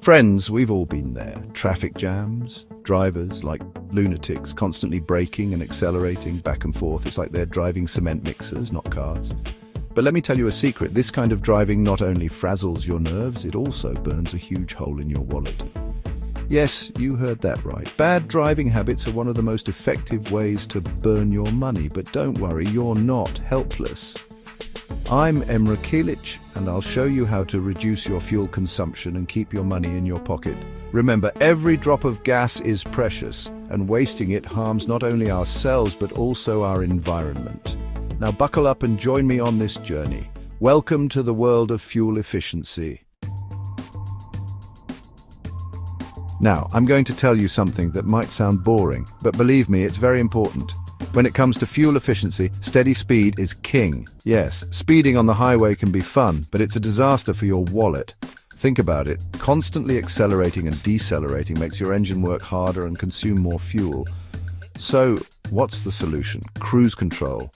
Friends, we've all been there. Traffic jams, drivers like lunatics constantly braking and accelerating back and forth. It's like they're driving cement mixers, not cars. But let me tell you a secret. This kind of driving not only frazzles your nerves, it also burns a huge hole in your wallet. Yes, you heard that right. Bad driving habits are one of the most effective ways to burn your money, but don't worry, you're not helpless. I'm Emre Kilic, and I'll show you how to reduce your fuel consumption and keep your money in your pocket. Remember, every drop of gas is precious, and wasting it harms not only ourselves but also our environment. Now buckle up and join me on this journey. Welcome to the world of fuel efficiency. Now, I'm going to tell you something that might sound boring, but believe me, it's very important. When it comes to fuel efficiency, steady speed is king. Yes, speeding on the highway can be fun, but it's a disaster for your wallet. Think about it. Constantly accelerating and decelerating makes your engine work harder and consume more fuel. So, what's the solution? Cruise control.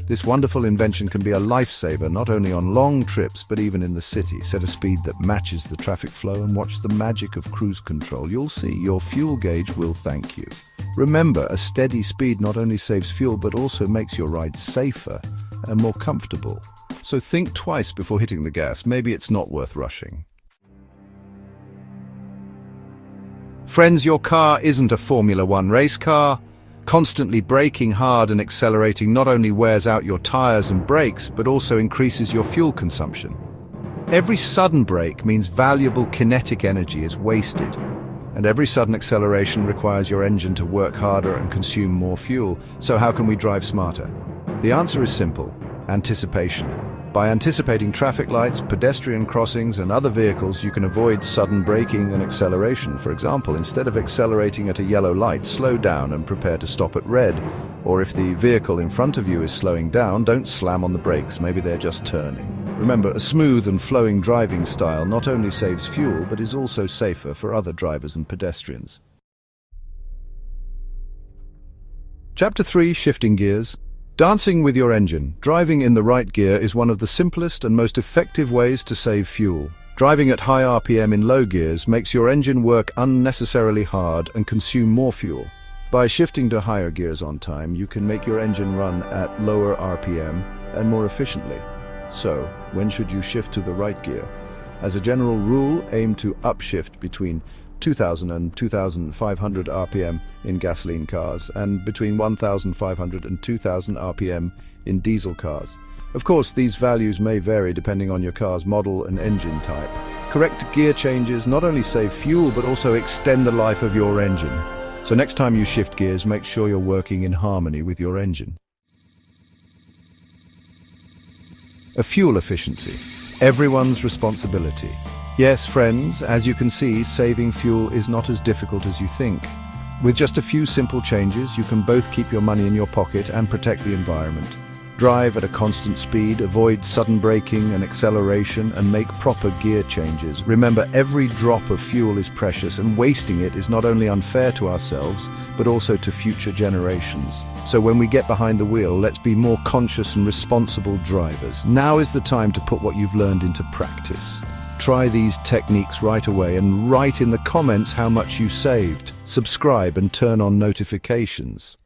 This wonderful invention can be a lifesaver, not only on long trips, but even in the city. Set a speed that matches the traffic flow and watch the magic of cruise control. You'll see, your fuel gauge will thank you. Remember, a steady speed not only saves fuel, but also makes your ride safer and more comfortable. So think twice before hitting the gas. Maybe it's not worth rushing. Friends, your car isn't a Formula One race car. Constantly braking hard and accelerating not only wears out your tires and brakes, but also increases your fuel consumption. Every sudden brake means valuable kinetic energy is wasted, and every sudden acceleration requires your engine to work harder and consume more fuel. So how can we drive smarter? The answer is simple: anticipation. By anticipating traffic lights, pedestrian crossings, and other vehicles, you can avoid sudden braking and acceleration. For example, instead of accelerating at a yellow light, slow down and prepare to stop at red. Or if the vehicle in front of you is slowing down, don't slam on the brakes. Maybe they're just turning. Remember, a smooth and flowing driving style not only saves fuel, but is also safer for other drivers and pedestrians. Chapter 3: Shifting Gears. Dancing with your engine. Driving in the right gear is one of the simplest and most effective ways to save fuel. Driving at high RPM in low gears makes your engine work unnecessarily hard and consume more fuel. By shifting to higher gears on time, you can make your engine run at lower RPM and more efficiently. So, when should you shift to the right gear? As a general rule, aim to upshift between 2,000 and 2,500 RPM in gasoline cars, and between 1,500 and 2,000 RPM in diesel cars. Of course, these values may vary depending on your car's model and engine type. Correct gear changes not only save fuel, but also extend the life of your engine. So next time you shift gears, make sure you're working in harmony with your engine. Fuel efficiency. Everyone's responsibility. Yes, friends, as you can see, saving fuel is not as difficult as you think. With just a few simple changes, you can both keep your money in your pocket and protect the environment. Drive at a constant speed, avoid sudden braking and acceleration, and make proper gear changes. Remember, every drop of fuel is precious, and wasting it is not only unfair to ourselves, but also to future generations. So when we get behind the wheel, let's be more conscious and responsible drivers. Now is the time to put what you've learned into practice. Try these techniques right away and write in the comments how much you saved. Subscribe and turn on notifications.